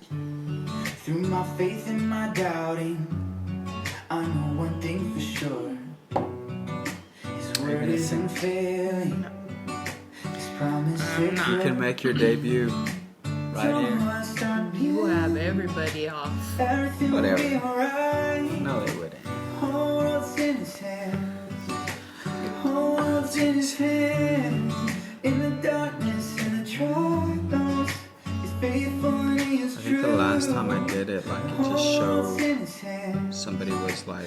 Through my faith and my doubting, I know one thing for sure. His word isn't failing. His promise is You can make your debut right here. You will have everybody off. Whatever. No, they wouldn't. Whole world's in his hands. Whole world's in his hands. In the darkness, in the trials, he's faithful and he is I true. think the last time I did it, like it just showed somebody was like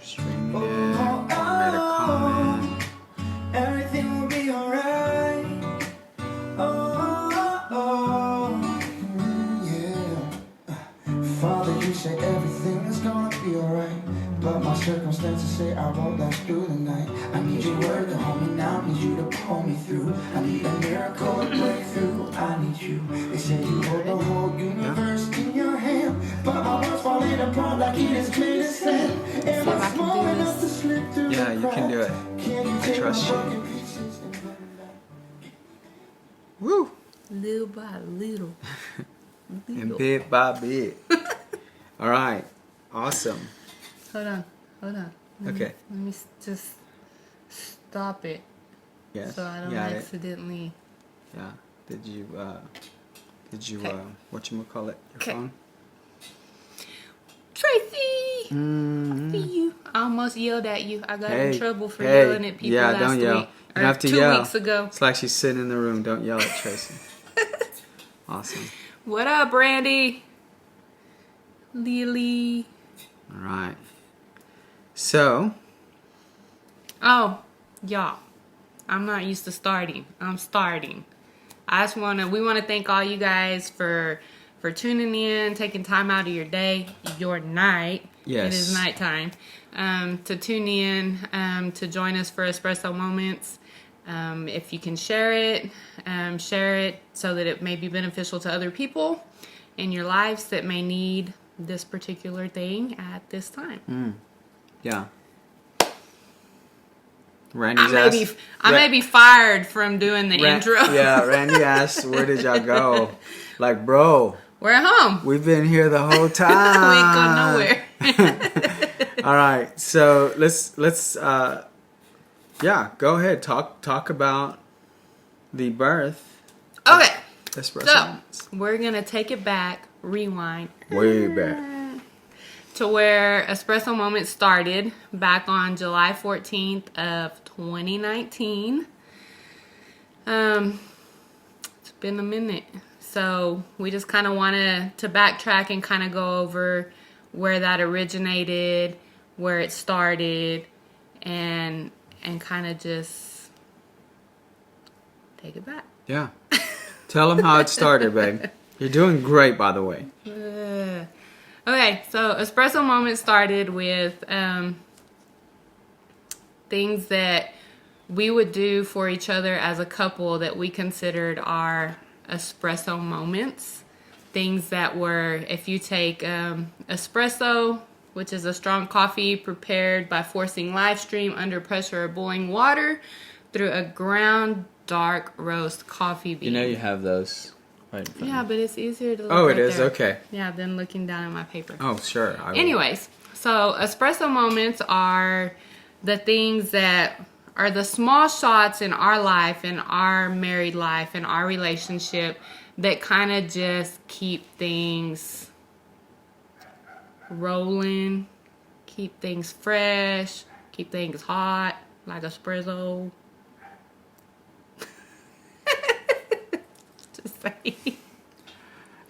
streaming it or made a comment. Everything will be alright. Yeah. Father, you say everything is gonna be alright. But my circumstances say I won't last through the night. I need your word to hold me now, need you to pull me through. I need a miracle, a breakthrough, I need you. They say you hold the whole universe in your hand, but my world's falling apart like it is clear as sand. And I'm small enough to slip through. Yeah, you can do it. I trust you. Woo! Little by little. And bit by bit. All right. Awesome. Hold on. Okay. Let me just stop it. Yes. So I don't got it. accidentally. Yeah. Did you Okay. whatchamacallit, your Okay. phone? Tracy! Mm-hmm. See you. I almost yelled at you. I got Hey, in trouble for hey, yelling at people yeah, last don't yell. week. You Or have to 2 yell. weeks ago. It's like she's sitting in the room. Don't yell at Tracy. Awesome. What up, Brandi? Lily. All right. So, Oh, y'all. I'm not used to starting. I'm starting. We want to thank all you guys for tuning in, taking time out of your day, your night. Yes. It is nighttime. To tune in, to join us for Espresso Moments. If you can share it so that it may be beneficial to other people in your lives that may need this particular thing at this time. yeah. I may be fired from doing the intro. Yeah, Randy asked, where did y'all go? Like, bro, We're at home. we've been here the whole time. We ain't going nowhere. All right, so let's go ahead. Talk about the birth. Okay, Espresso so Moments. we're gonna take it back, rewind Way back. to where Espresso Moments started back on July 14th of 2019. It's been a minute, so we just kind of wanted to backtrack and kind of go over where that originated, where it started, and kind of just take it back. Yeah. Tell them how it started, babe. You're doing great, by the way. Okay, so Espresso Moment started with things that we would do for each other as a couple that we considered our espresso moments. Things that were, if you take espresso, which is a strong coffee prepared by forcing live stream under pressure of boiling water through a ground dark roast coffee bean. You know you have those right in front Yeah, of you. but it's easier to look Oh, right it is? there. Okay. Yeah, than looking down at my paper. Oh, sure. I will. Anyways, so espresso moments are the things that are the small shots in our life, in our married life, in our relationship that kind of just keep things rolling, keep things fresh, keep things hot, like espresso. Just saying.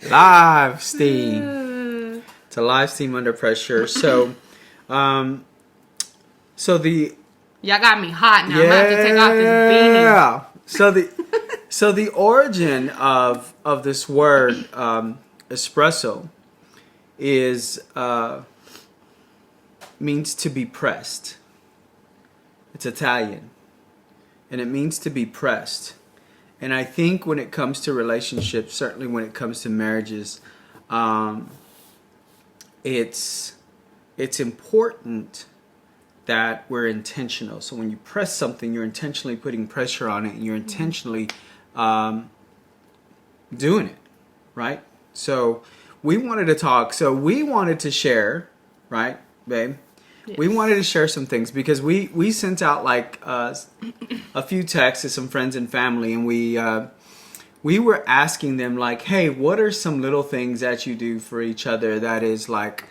Live steam. It's a live steam under pressure. So, the Y'all got me hot now. I'm about to take off this beanie. yeah. So the origin of this word espresso is means to be pressed. It's Italian, and it means to be pressed. And I think when it comes to relationships, certainly when it comes to marriages, it's important that we're intentional. So when you press something, you're intentionally putting pressure on it, and you're intentionally doing it, right? So we wanted to talk. So we wanted to share, right, babe? Yes. We wanted to share some things because we sent out like a few texts to some friends and family, and we were asking them like, hey, what are some little things that you do for each other that is like,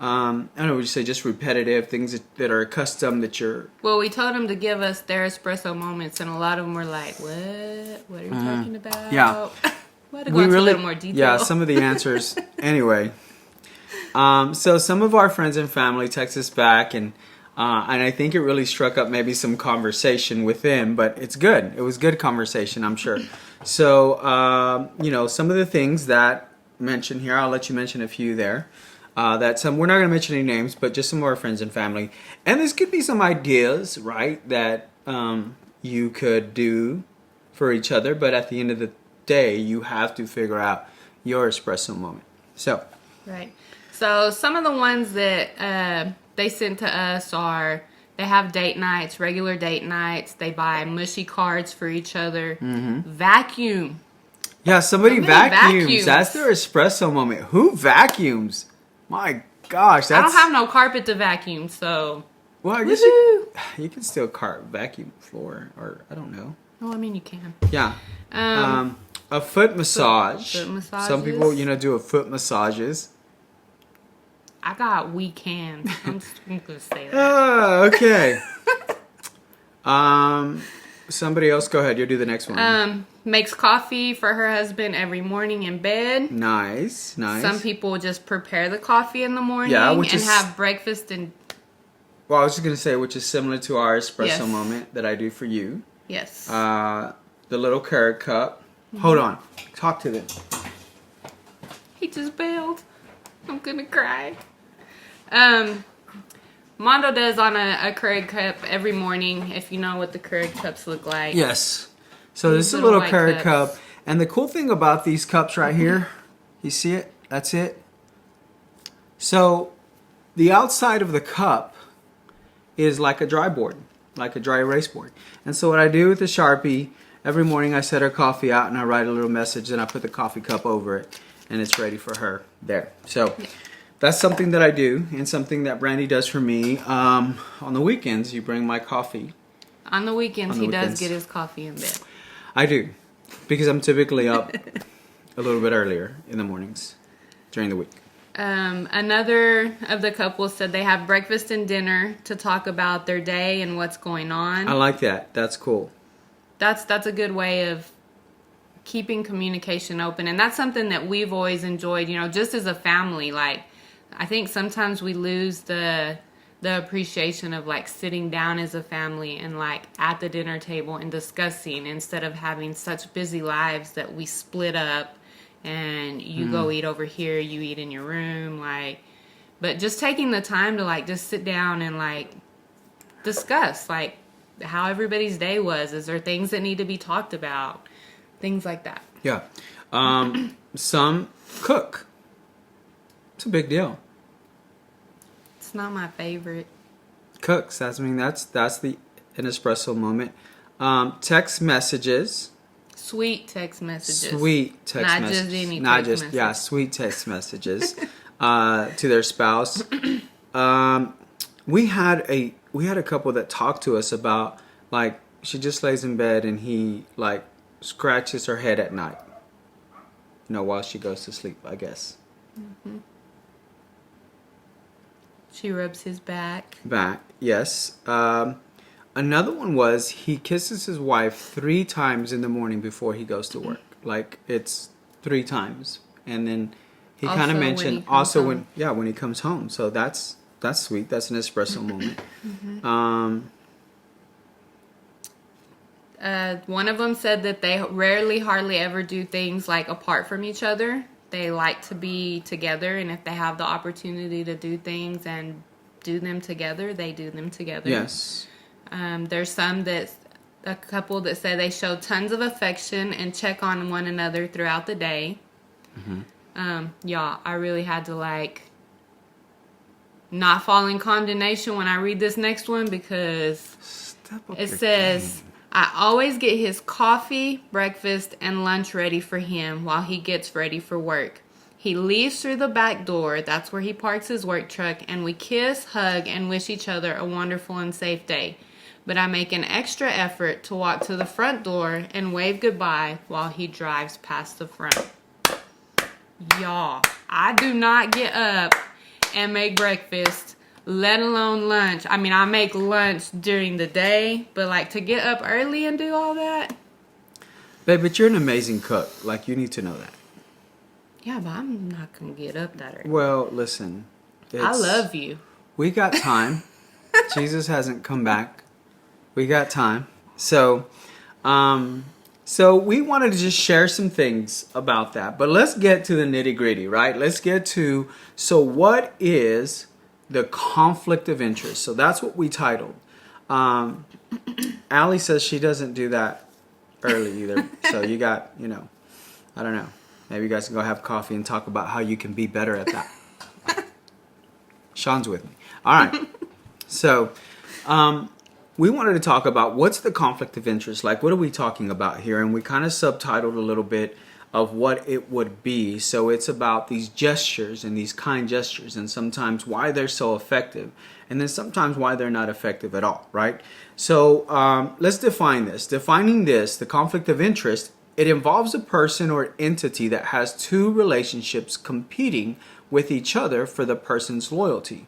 I don't know, would you say just repetitive things that are custom that you're... Well, we told them to give us their espresso moments, and a lot of them were like, what? What are you talking about? Yeah. We had to go into a little more detail. Yeah, some of the answers. Anyway. So some of our friends and family text us back, and I think it really struck up maybe some conversation with them, but it's good. It was good conversation, I'm sure. So, some of the things that mentioned here, I'll let you mention a few there. We're not going to mention any names, but just some of our friends and family. And this could be some ideas, right, that you could do for each other, but at the end of the day, you have to figure out your espresso moment. So, right. So some of the ones that they sent to us are, they have date nights, regular date nights. They buy mushy cards for each other. Vacuum. Yeah, somebody vacuums. vacuums. That's their espresso moment. Who vacuums? My gosh, that's... I don't have no carpet to vacuum, so... Well, I guess you can still vacuum floor, or I don't know. Oh, I mean, you can. Yeah. A foot massage. Foot massages. Some people, do a foot massages. I got weak hands. I'm just going to say that. Okay. Somebody else, go ahead. You do the next one. Makes coffee for her husband every morning in bed. Nice. Some people just prepare the coffee in the morning have breakfast and... Well, I was just going to say, which is similar to our espresso moment that I do for you. Yes. The little carrot cup. Hold on. Talk to them. He just bailed. I'm going to cry. Mondo does on a Keurig cup every morning, if you know what the Keurig cups look like. Yes. So this is a little Keurig cup. And the cool thing about these cups right here, you see it? That's it. So the outside of the cup is like a dry board, like a dry erase board. And so what I do with the Sharpie, every morning I set her coffee out and I write a little message and I put the coffee cup over it and it's ready for her there. So that's something that I do and something that Brandi does for me. On the weekends, you bring my coffee. On the weekends, he does get his coffee in bed. I do, because I'm typically up a little bit earlier in the mornings during the week. Another of the couples said they have breakfast and dinner to talk about their day and what's going on. I like that. That's cool. That's a good way of keeping communication open. And that's something that we've always enjoyed, just as a family. Like, I think sometimes we lose the appreciation of like sitting down as a family and like at the dinner table and discussing, instead of having such busy lives that we split up and you go eat over here, you eat in your room, but just taking the time to like just sit down and like discuss like how everybody's day was. Is there things that need to be talked about? Things like that. Yeah. Some cook. It's a big deal. It's not my favorite. Cooks. That's an espresso moment. Text messages. Sweet text messages. Sweet text messages. Not just any text messages. Yeah, sweet text messages to their spouse. We had a couple that talked to us about like she just lays in bed and he like scratches her head at night. While she goes to sleep, I guess. Mm-hmm. She rubs his back. Yes. Another one was he kisses his wife 3 times in the morning before he goes to work. Like it's 3 times, and then he kind of mentioned when he comes home. So that's sweet. That's an espresso moment. Mm-hmm. One of them said that they hardly ever do things like apart from each other. They like to be together, and if they have the opportunity to do things and do them together, they do them together. Yes. There's a couple that say they show tons of affection and check on one another throughout the day. Mm-hmm. I really had to not fall in condemnation when I read this next one, because it says I always get his coffee, breakfast, and lunch ready for him while he gets ready for work. He leaves through the back door, that's where he parks his work truck, and we kiss, hug, and wish each other a wonderful and safe day. But I make an extra effort to walk to the front door and wave goodbye while he drives past the front. Y'all, I do not get up and make breakfast, let alone lunch. I mean, I make lunch during the day, but like to get up early and do all that. Babe, but you're an amazing cook. Like, you need to know that. Yeah, but I'm not going to get up that early. Well, listen. I love you. We got time. Jesus hasn't come back. We got time. So we wanted to just share some things about that. But let's get to the nitty gritty, right? Let's get to, so what is the conflict of interest? So that's what we titled. Allie says she doesn't do that early either. So you got, I don't know. Maybe you guys can go have coffee and talk about how you can be better at that. Sean's with me. All right. So, we wanted to talk about what's the conflict of interest. Like, what are we talking about here? And we kind of subtitled a little bit of what it would be. So it's about these gestures and these kind gestures, and sometimes why they're so effective, and then sometimes why they're not effective at all, right? So let's define this. Defining this, the conflict of interest, it involves a person or entity that has two relationships competing with each other for the person's loyalty.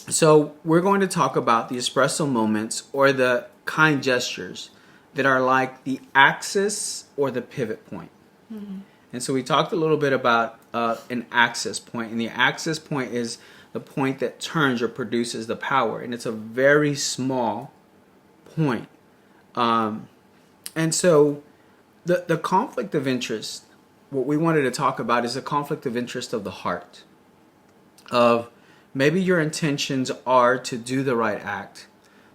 So we're going to talk about the espresso moments, or the kind gestures that are like the axis or the pivot point. Mm-hmm. And so we talked a little bit about an axis point, and the axis point is the point that turns or produces the power, and it's a very small point. And so the conflict of interest, what we wanted to talk about is the conflict of interest of the heart. Of maybe your intentions are to do the right act,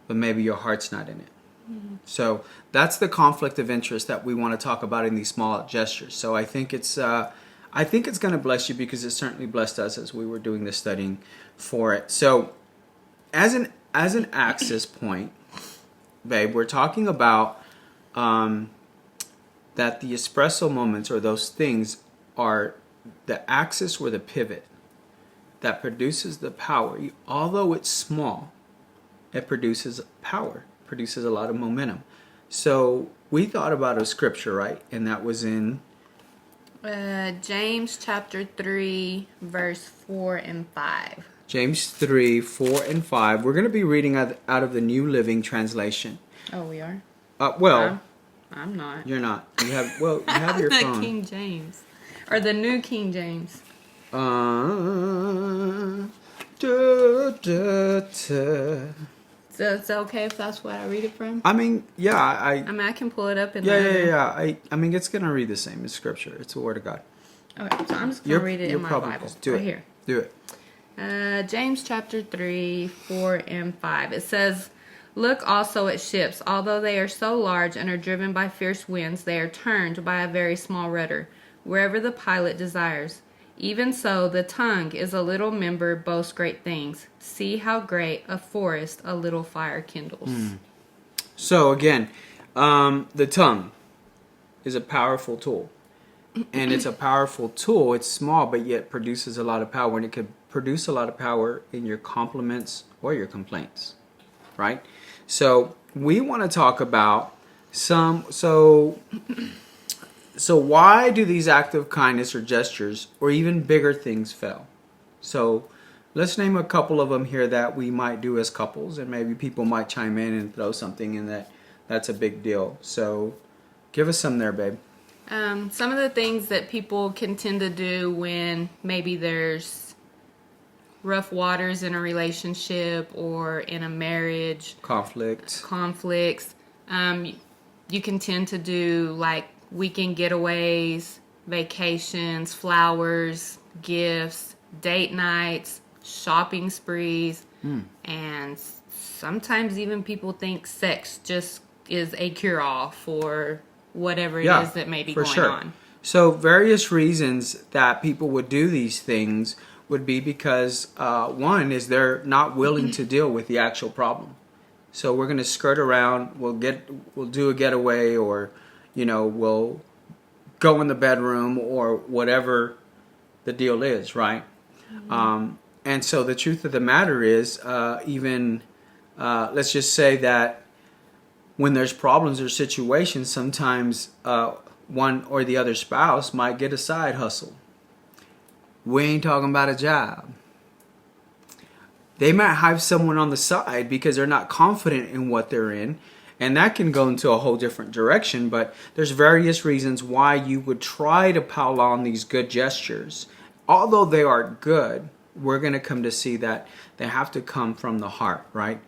but maybe your heart's not in it. Mm-hmm. So that's the conflict of interest that we want to talk about in these small gestures. So I think it's going to bless you, because it certainly blessed us as we were doing the studying for it. So as an axis point, babe, we're talking about that the espresso moments, or those things, are the axis or the pivot that produces the power. Although it's small, it produces power, produces a lot of momentum. So we thought about a scripture, right? And that was in James chapter 3, verse 4 and 5. James 3, 4 and 5. We're going to be reading out of the New Living Translation. Oh, we are? I'm not. You're not. You have your the phone. King James. Or the New King James. So it's okay if that's what I read it from? I mean, yeah. I can pull it up in Yeah. I mean, it's going to read the same as Scripture. It's the Word of God. Okay, so I'm just going to read it in my Bible. Do right it. Here. Do it. James chapter 3, 4 and 5. It says, "Look also at ships. Although they are so large and are driven by fierce winds, they are turned by a very small rudder, wherever the pilot desires. Even so, the tongue is a little member, boasts great things. See how great a forest a little fire kindles." So again, the tongue is a powerful tool. And it's a powerful tool. It's small, but yet produces a lot of power. And it could produce a lot of power in your compliments or your complaints. Right? So we want to talk about So why do these acts of kindness or gestures or even bigger things fail? So let's name a couple of them here that we might do as couples, and maybe people might chime in and throw something in that's a big deal. So give us some there, babe. Some of the things that people can tend to do when maybe there's rough waters in a relationship or in a marriage. Conflicts. You can tend to do like weekend getaways, vacations, flowers, gifts, date nights, shopping sprees, and sometimes even people think sex just is a cure-all for whatever it is that may be going on. So various reasons that people would do these things would be because one is they're not willing to deal with the actual problem. So we're going to skirt around. We'll do a getaway, or we'll go in the bedroom, or whatever the deal is, right? And so the truth of the matter is, let's just say that when there's problems or situations, sometimes one or the other spouse might get a side hustle. We ain't talking about a job. They might have someone on the side because they're not confident in what they're in. And that can go into a whole different direction. But there's various reasons why you would try to pile on these good gestures. Although they are good, we're going to come to see that they have to come from the heart, right?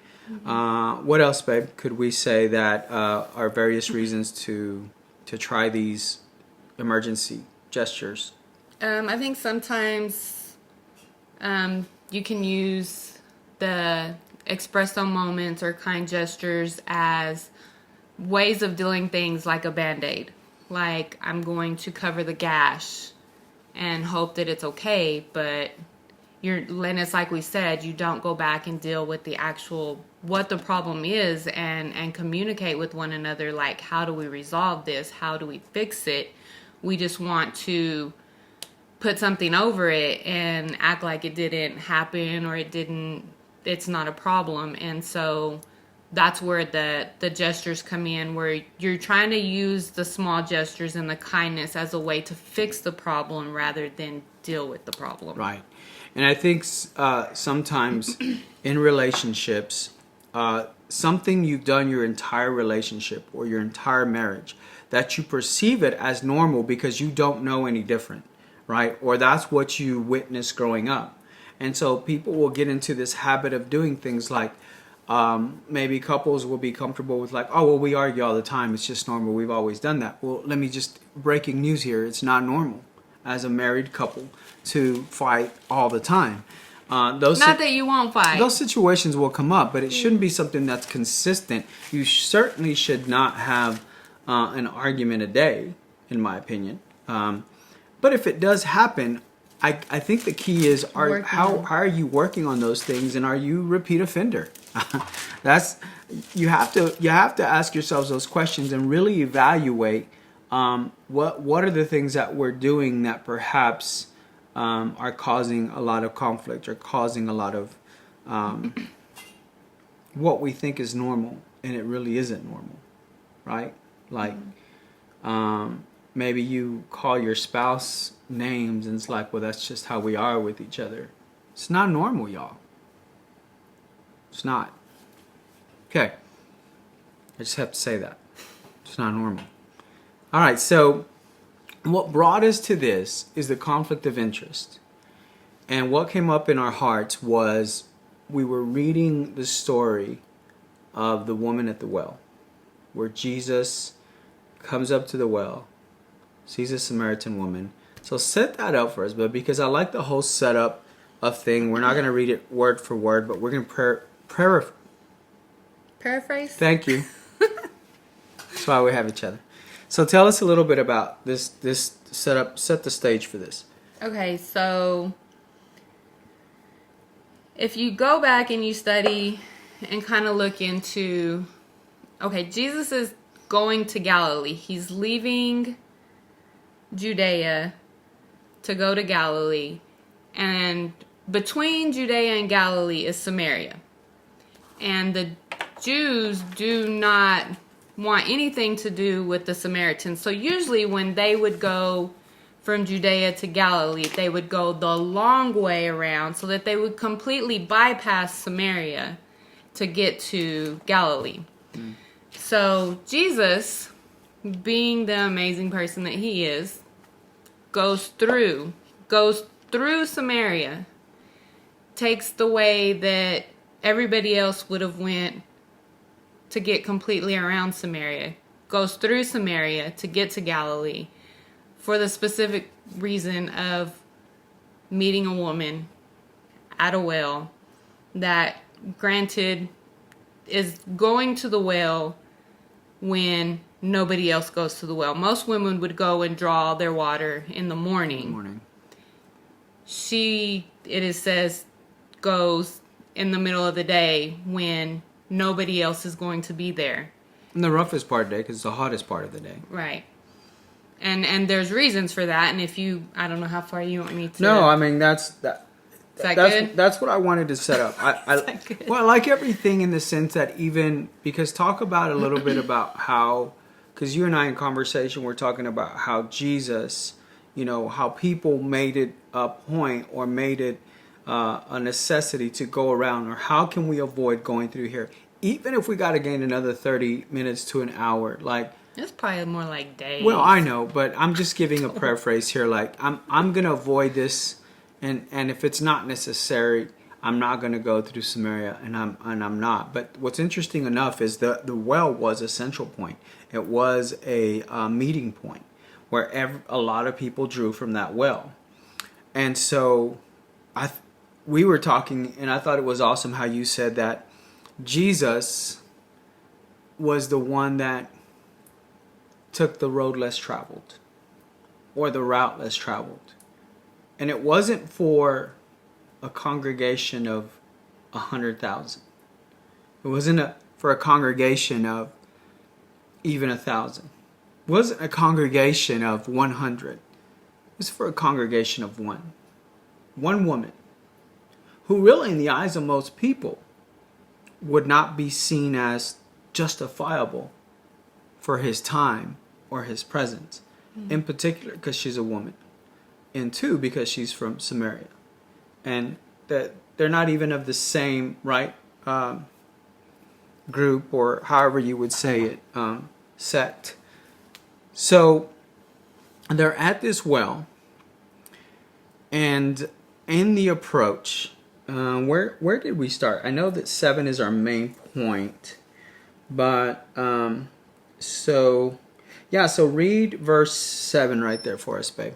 What else, babe, could we say that are various reasons to try these emergency gestures? I think sometimes you can use the espresso moments or kind gestures as ways of doing things like a Band-Aid. Like, I'm going to cover the gash and hope that it's okay, but it's like we said, you don't go back and deal with the actual, what the problem is, and communicate with one another, like, how do we resolve this? How do we fix it? We just want to put something over it and act like it didn't happen, or it's not a problem. And so that's where the gestures come in, where you're trying to use the small gestures and the kindness as a way to fix the problem rather than deal with the problem. Right. And I think sometimes in relationships, something you've done your entire relationship or your entire marriage, that you perceive it as normal because you don't know any different, right? Or that's what you witnessed growing up. And so people will get into this habit of doing things like, maybe couples will be comfortable with like, oh, well, we argue all the time. It's just normal. We've always done that. Well, breaking news here. It's not normal as a married couple to fight all the time. Not that you won't fight. Those situations will come up, but it shouldn't be something that's consistent. You certainly should not have an argument a day, in my opinion. But if it does happen, I think the key is how are you working on those things, and are you a repeat offender? You have to ask yourselves those questions and really evaluate what are the things that we're doing that perhaps are causing a lot of conflict, or causing a lot of what we think is normal, and it really isn't normal, right? Like maybe you call your spouse names and it's like, well, that's just how we are with each other. It's not normal, y'all. It's not. Okay. I just have to say that. It's not normal. All right, so what brought us to this is the conflict of interest. And what came up in our hearts was we were reading the story of the woman at the well, where Jesus comes up to the well, sees a Samaritan woman. So set that up for us, but because I like the whole setup of thing, we're not going to read it word for word, but we're going to paraphrase. Thank you. That's why we have each other. So tell us a little bit about this setup. Set the stage for this. Okay, so if you go back and you study and kind of look into, okay, Jesus is going to Galilee. He's leaving Judea to go to Galilee, and between Judea and Galilee is Samaria. And the Jews do not want anything to do with the Samaritans. So usually when they would go from Judea to Galilee, they would go the long way around so that they would completely bypass Samaria to get to Galilee. So Jesus, being the amazing person that he is, goes through Samaria, takes the way that everybody else would have went to get completely around Samaria, goes through Samaria to get to Galilee for the specific reason of meeting a woman at a well that, granted, is going to the well when nobody else goes to the well. Most women would go and draw their water in the morning. She, it is says, goes in the middle of the day when nobody else is going to be there. And the roughest part of the day, because it's the hottest part of the day. Right. And there's reasons for that. And if you, I don't know how far you want me to. No, I mean, that's Is that good? That's what I wanted to set up. Well, I like everything in the sense that even, because talk about a little bit about how, because you and I in conversation, we're talking about how Jesus, how people made it a point or made it a necessity to go around, or how can we avoid going through here? Even if we got to gain another 30 minutes to an hour, like, it's probably more like days. well, I know, but I'm just giving a paraphrase here. Like, I'm going to avoid this, and if it's not necessary, I'm not going to go through Samaria, and I'm not. But what's interesting enough is the well was a central point. It was a meeting point where a lot of people drew from that well. And so we were talking, and I thought it was awesome how you said that Jesus was the one that took the road less traveled, or the route less traveled. And it wasn't for a congregation of 100,000. It wasn't for a congregation of even 1,000. It wasn't a congregation of 100. It was for a congregation of one. One woman who really in the eyes of most people would not be seen as justifiable for his time or his presence. In particular, because she's a woman. And two, because she's from Samaria. And that they're not even of the same, right, group, or however you would say it, sect. So they're at this well, and in the approach, where did we start? I know that 7 is our main point, but so read verse 7 right there for us, babe.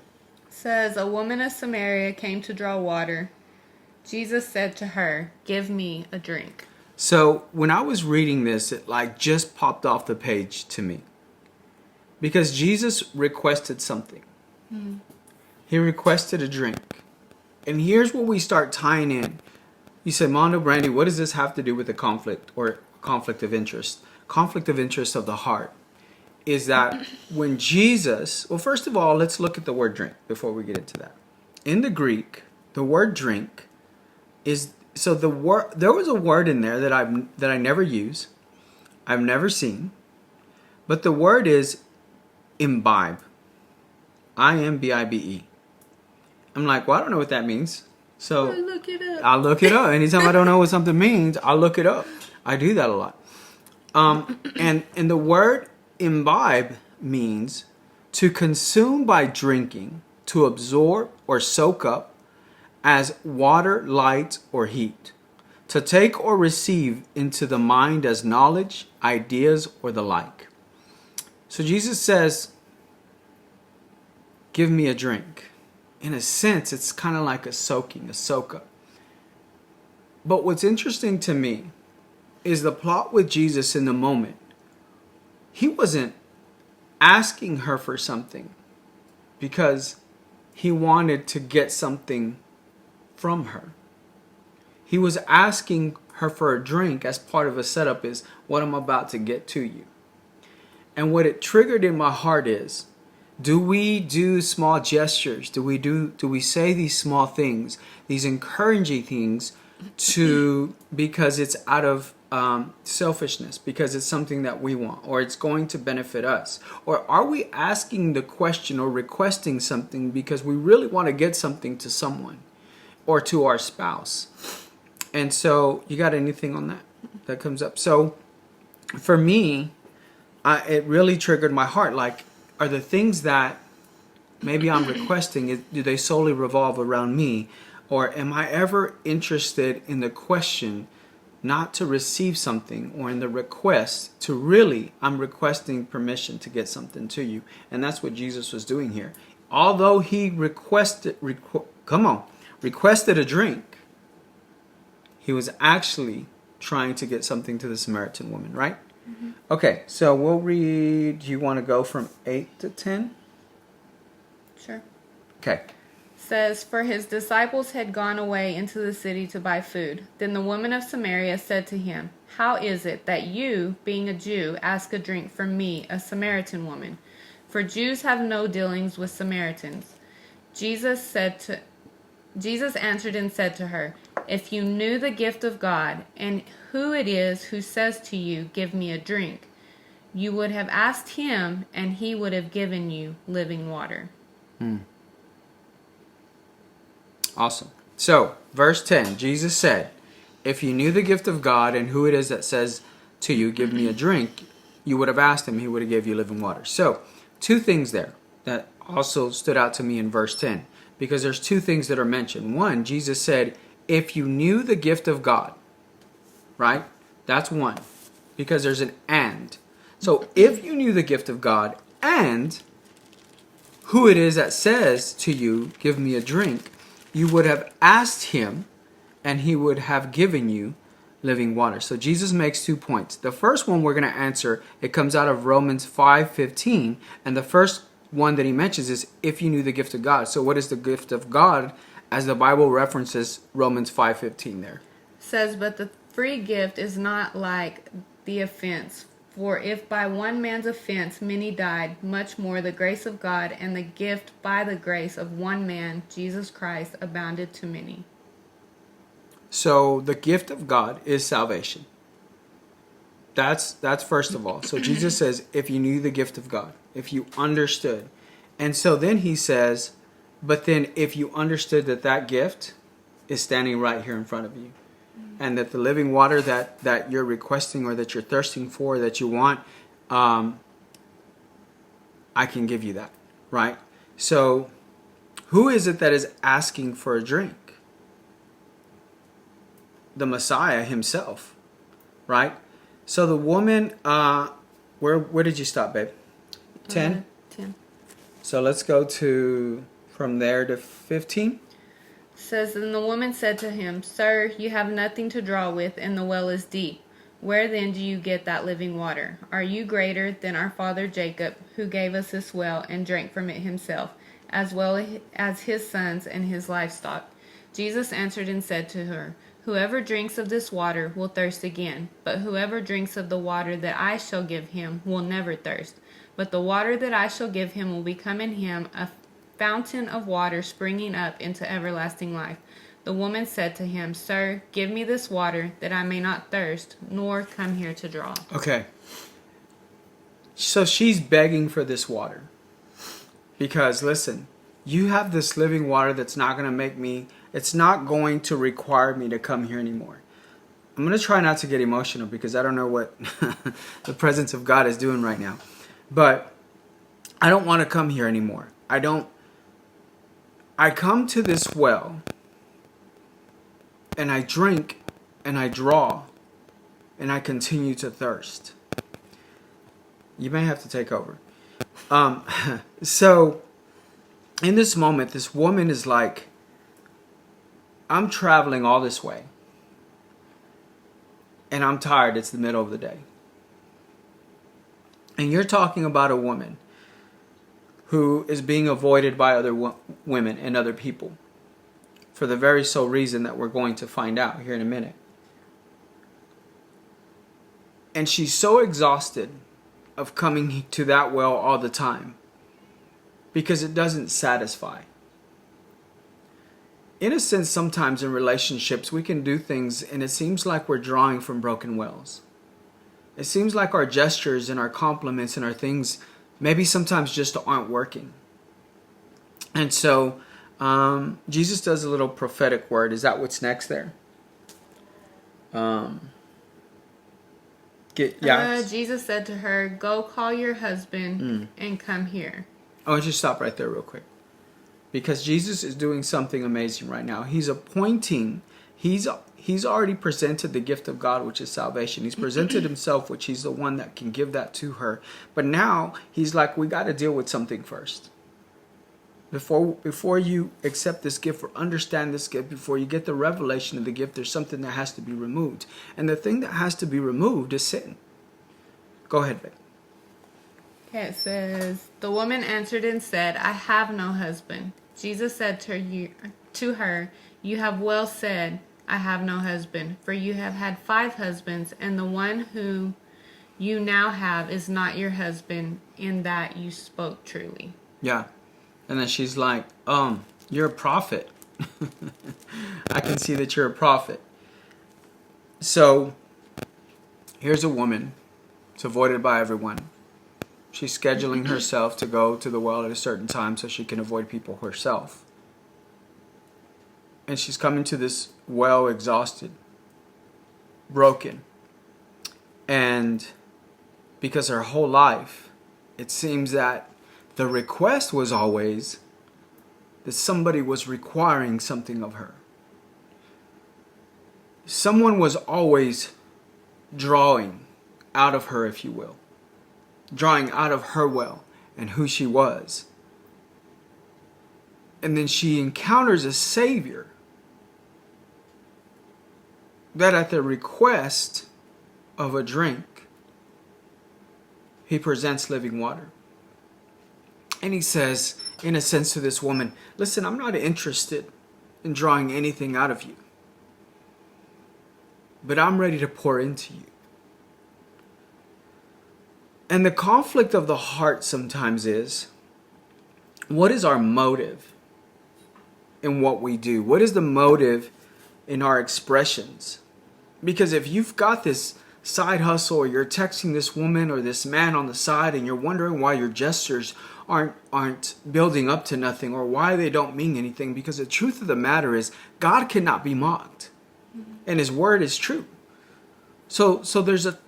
It says, a woman of Samaria came to draw water. Jesus said to her, give me a drink. So when I was reading this, it like just popped off the page to me. Because Jesus requested something. Mm-hmm. He requested a drink. And here's where we start tying in. You said, Mondo, Brandi, what does this have to do with the conflict or conflict of interest? Conflict of interest of the heart is that when Jesus, well, first of all, let's look at the word drink before we get into that. In the Greek, the word drink is, so the word, there was a word in there that I never use, I've never seen, but the word is imbibe. I-M-B-I-B-E. I'm like, well, I don't know what that means. So I'll look it up. I'll look it up. Anytime I don't know what something means, I'll look it up. I do that a lot. And the word imbibe means to consume by drinking, to absorb or soak up as water, light, or heat, to take or receive into the mind as knowledge, ideas, or the like. So Jesus says, give me a drink. In a sense, it's kind of like a soaking, a soak up. But what's interesting to me is the plot with Jesus in the moment. He wasn't asking her for something because he wanted to get something from her. He was asking her for a drink as part of a setup is what I'm about to get to you. And what it triggered in my heart is, do we do small gestures? Do we say these small things, these encouraging things because it's out of selfishness, because it's something that we want, or it's going to benefit us? Or are we asking the question or requesting something because we really want to get something to someone or to our spouse? And so, you got anything on that comes up? So, for me, it really triggered my heart. Like, are the things that maybe I'm requesting, do they solely revolve around me? Or am I ever interested in the question not to receive something, or in the request to really, I'm requesting permission to get something to you? And that's what Jesus was doing here. Although he requested a drink, he was actually trying to get something to the Samaritan woman, right? Mm-hmm. Okay, so we'll read, do you want to go from 8 to 10? Sure. Okay. says, "For his disciples had gone away into the city to buy food. Then the woman of Samaria said to him, 'How is it that you, being a Jew, ask a drink from me, a Samaritan woman? For Jews have no dealings with Samaritans.' Jesus answered and said to her, 'If you knew the gift of God, and who it is who says to you, "Give me a drink," you would have asked him, and he would have given you living water.'" Awesome. So, verse 10, Jesus said, "If you knew the gift of God and who it is that says to you, 'Give me a drink,' you would have asked him, he would have given you living water." So, two things there that also stood out to me in verse 10, because there's two things that are mentioned. One, Jesus said, "If you knew the gift of God," right? That's one, because there's an and. So, if you knew the gift of God and who it is that says to you, "Give me a drink," you would have asked him, and he would have given you living water. So Jesus makes 2 points. The first one we're going to answer, it comes out of Romans 5:15, and the first one that he mentions is, "If you knew the gift of God." So what is the gift of God, as the Bible references Romans 5:15 there? Says, "But the free gift is not like the offense. For if by one man's offense many died, much more the grace of God and the gift by the grace of one man, Jesus Christ, abounded to many." So the gift of God is salvation. That's first of all. So Jesus says, if you knew the gift of God, if you understood. And so then he says, but then if you understood that gift is standing right here in front of you, and that the living water that you're requesting, or that you're thirsting for, that you want, I can give you that, right? So who is it that is asking for a drink? The Messiah himself, right? So the woman, where did you stop, babe? 10? 10. So let's go from there to 15. Says, "And the woman said to him, 'Sir, you have nothing to draw with, and the well is deep. Where then do you get that living water? Are you greater than our father Jacob, who gave us this well and drank from it himself, as well as his sons and his livestock?' Jesus answered and said to her, 'Whoever drinks of this water will thirst again, but whoever drinks of the water that I shall give him will never thirst. But the water that I shall give him will become in him a fountain of water springing up into everlasting life.' The woman said to him, 'Sir, give me this water, that I may not thirst, nor come here to draw.'" Okay. So she's begging for this water. Because, listen, you have this living water that's not going to it's not going to require me to come here anymore. I'm going to try not to get emotional, because I don't know what the presence of God is doing right now. But I don't want to come here anymore. I come to this well, and I drink, and I draw, and I continue to thirst. You may have to take over. So, in this moment, this woman is like, I'm traveling all this way, and I'm tired. It's the middle of the day. And you're talking about a woman who is being avoided by other women and other people for the very sole reason that we're going to find out here in a minute. And she's so exhausted of coming to that well all the time because it doesn't satisfy. In a sense, sometimes in relationships, we can do things and it seems like we're drawing from broken wells. It seems like our gestures and our compliments and our things maybe sometimes just aren't working. And so Jesus does a little prophetic word. Is that what's next there? Jesus said to her, "Go call your husband and come here." I want you to stop right there real quick. Because Jesus is doing something amazing right now. He's appointing, he's already presented the gift of God, which is salvation. He's presented himself, which he's the one that can give that to her. But now he's like, we got to deal with something first. Before you accept this gift or understand this gift, before you get the revelation of the gift, there's something that has to be removed. And the thing that has to be removed is sin. Go ahead, babe. Okay, it says, "The woman answered and said, 'I have no husband.' Jesus said to her, "You have well said, I have no husband, for you have had 5 husbands, and the one who you now have is not your husband, in that you spoke truly." Yeah. And then she's like, you're a prophet. I can see that you're a prophet. So here's a woman. It's avoided by everyone. She's scheduling herself to go to the well at a certain time so she can avoid people herself. And she's coming to this well exhausted, broken. And because her whole life, it seems that the request was always that somebody was requiring something of her. Someone was always drawing out of her, if you will. Drawing out of her well and who she was. And then she encounters a Savior that at the request of a drink, he presents living water. And he says, in a sense, to this woman, listen, I'm not interested in drawing anything out of you, but I'm ready to pour into you. And the conflict of the heart sometimes is, what is our motive in what we do? What is the motive in our expressions? Because if you've got this side hustle, or you're texting this woman or this man on the side and you're wondering why your gestures aren't building up to nothing, or why they don't mean anything, because the truth of the matter is God cannot be mocked. And his word is true. So there's a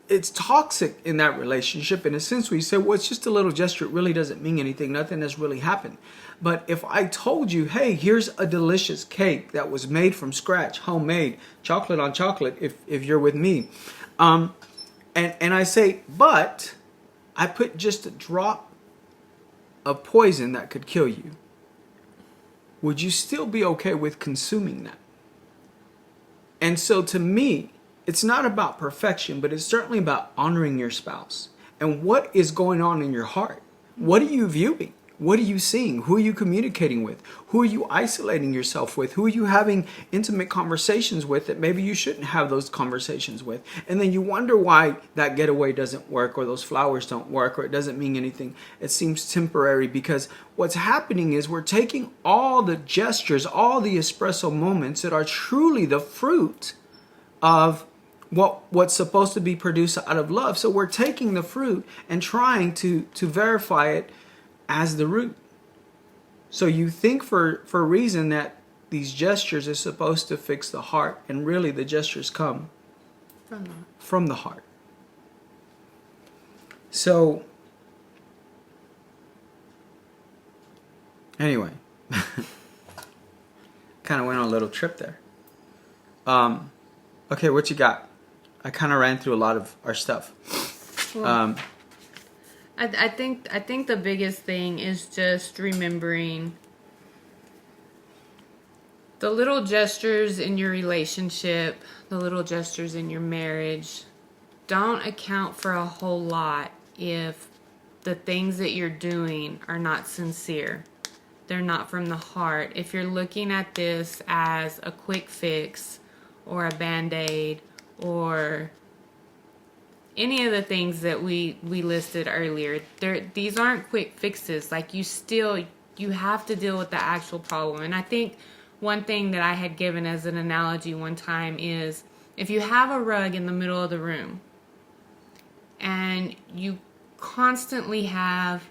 it's toxic in that relationship in a sense where you say, well, it's just a little gesture. It really doesn't mean anything. Nothing has really happened. But if I told you, hey, here's a delicious cake that was made from scratch, homemade, chocolate on chocolate, if you're with me. And I say, but I put just a drop of poison that could kill you. Would you still be okay with consuming that? And so to me, it's not about perfection, but it's certainly about honoring your spouse. And what is going on in your heart? What are you viewing? What are you seeing? Who are you communicating with? Who are you isolating yourself with? Who are you having intimate conversations with that maybe you shouldn't have those conversations with? And then you wonder why that getaway doesn't work, or those flowers don't work, or it doesn't mean anything. It seems temporary, because what's happening is we're taking all the gestures, all the espresso moments that are truly the fruit of what's supposed to be produced out of love. So we're taking the fruit and trying to verify it as the root. So you think for a reason that these gestures are supposed to fix the heart, and really the gestures come from the heart. So anyway, kind of went on a little trip there. Okay, what you got? I kind of ran through a lot of our stuff. Well, I think the biggest thing is just remembering the little gestures in your relationship, the little gestures in your marriage don't account for a whole lot if the things that you're doing are not sincere. They're not from the heart. If you're looking at this as a quick fix or a Band-Aid or any of the things that we listed earlier, these aren't quick fixes. Like, you have to deal with the actual problem. And I think one thing that I had given as an analogy one time is, if you have a rug in the middle of the room and you constantly have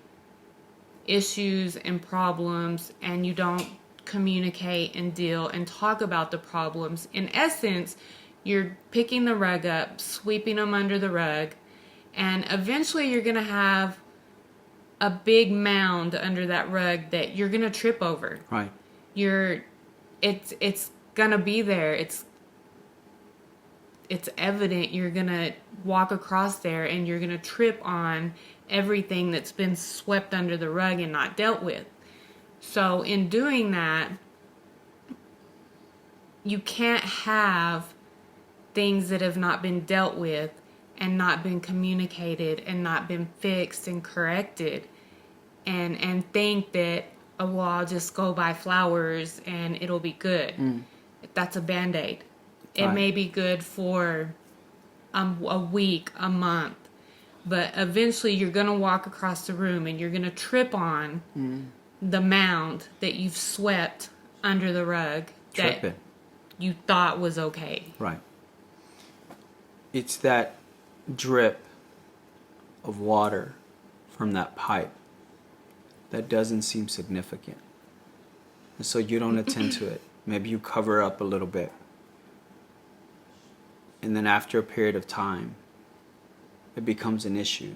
issues and problems and you don't communicate and deal and talk about the problems, in essence, you're picking the rug up, sweeping them under the rug, and eventually you're going to have a big mound under that rug that you're going to trip over. Right. It's going to be there. It's evident. You're going to walk across there and you're going to trip on everything that's been swept under the rug and not dealt with. So in doing that, you can't have things that have not been dealt with and not been communicated and not been fixed and corrected and think that, oh, well, I'll just go buy flowers and it'll be good. That's a Band-Aid. It Right. may be good for a week, a month, but eventually you're going to walk across the room and you're going to trip on the mound that you've swept under the rug Trip that it. you thought was okay. Right. It's that drip of water from that pipe that doesn't seem significant. And so you don't attend to it. Maybe you cover up a little bit. And then after a period of time, it becomes an issue.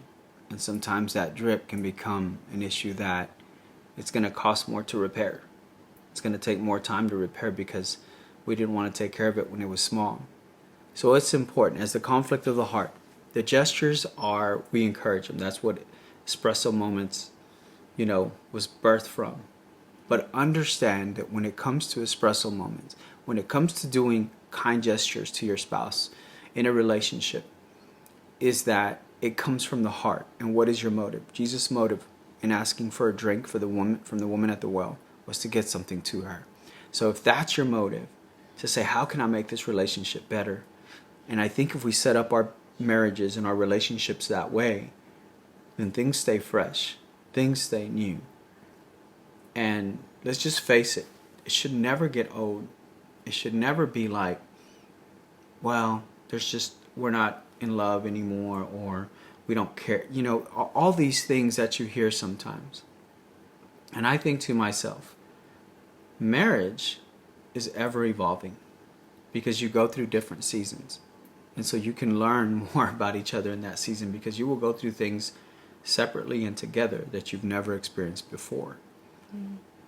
And sometimes that drip can become an issue that it's going to cost more to repair. It's going to take more time to repair because we didn't want to take care of it when it was small. So it's important. As the conflict of the heart, the gestures are, we encourage them. That's what Espresso Moments, was birthed from. But understand that when it comes to Espresso Moments, when it comes to doing kind gestures to your spouse in a relationship, is that it comes from the heart. And what is your motive? Jesus' motive in asking for a drink for the woman from the woman at the well was to get something to her. So if that's your motive, to say, how can I make this relationship better? And I think if we set up our marriages and our relationships that way, then things stay fresh, things stay new. And let's just face it, it should never get old. It should never be like, well, we're not in love anymore, or we don't care. All these things that you hear sometimes. And I think to myself, marriage is ever evolving because you go through different seasons. And so you can learn more about each other in that season because you will go through things separately and together that you've never experienced before.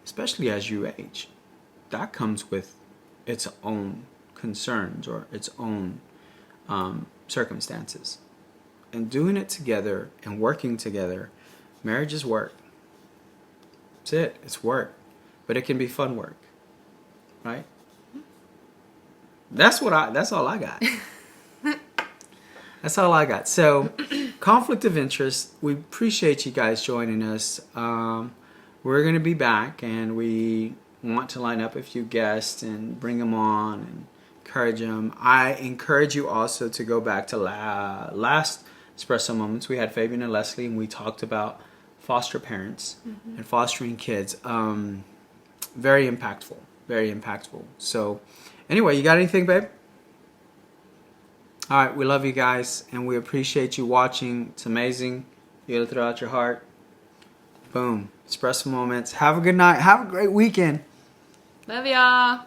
Especially as you age. That comes with its own concerns or its own circumstances. And doing it together and working together, marriage is work. That's it. It's work. But it can be fun work. Right? That's all I got. That's all I got. So, conflict of interest. We appreciate you guys joining us. We're going to be back, and we want to line up a few guests and bring them on and encourage them. I encourage you also to go back to last Espresso Moments. We had Fabian and Leslie, and we talked about foster parents and fostering kids. Very impactful. Very impactful. So, anyway, you got anything, babe? All right, we love you guys, and we appreciate you watching. It's amazing. You gotta throw out your heart. Boom. Espresso Moments. Have a good night. Have a great weekend. Love y'all.